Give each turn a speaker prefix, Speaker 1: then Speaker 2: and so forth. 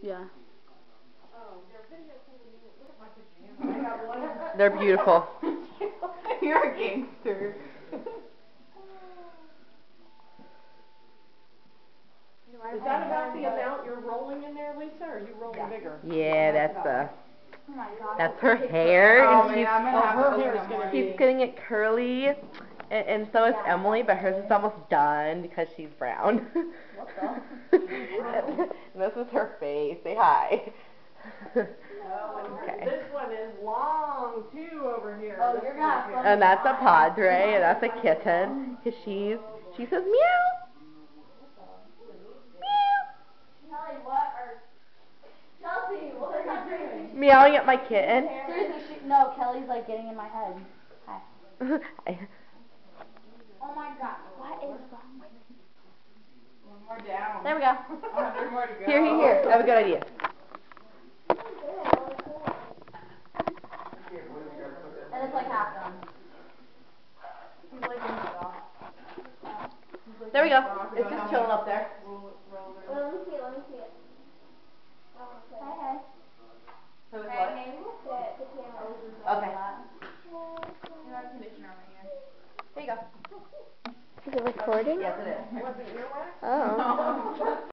Speaker 1: Yeah.
Speaker 2: They're beautiful. You're a gangster.
Speaker 3: Is that about the amount you're rolling in there, Lisa, or are you rolling bigger?
Speaker 2: Yeah, that's her hair.
Speaker 3: Oh,
Speaker 2: and she's getting it curly, and so is Emily, but hers is almost done because she's brown.
Speaker 1: What the?
Speaker 2: And this is her face. Say hi.
Speaker 3: Okay. This one is long too over here.
Speaker 1: Oh, you're not.
Speaker 2: And that's a Padre, and that's a kitten, because she says meow. Meowing at my kitten.
Speaker 1: Seriously, no, Kelly's like getting in my head. Hi. Oh my god, what is wrong with me?
Speaker 3: One more down.
Speaker 1: There we go.
Speaker 3: There's more to go.
Speaker 2: Here. I have a good idea.
Speaker 1: And it's like half done.
Speaker 2: There we go. It's just chilling up there.
Speaker 4: Let me see it.
Speaker 1: Hi.
Speaker 2: So it's
Speaker 4: The camera.
Speaker 2: Okay. There you go.
Speaker 4: Is it recording?
Speaker 2: Yes, it is.
Speaker 4: Oh.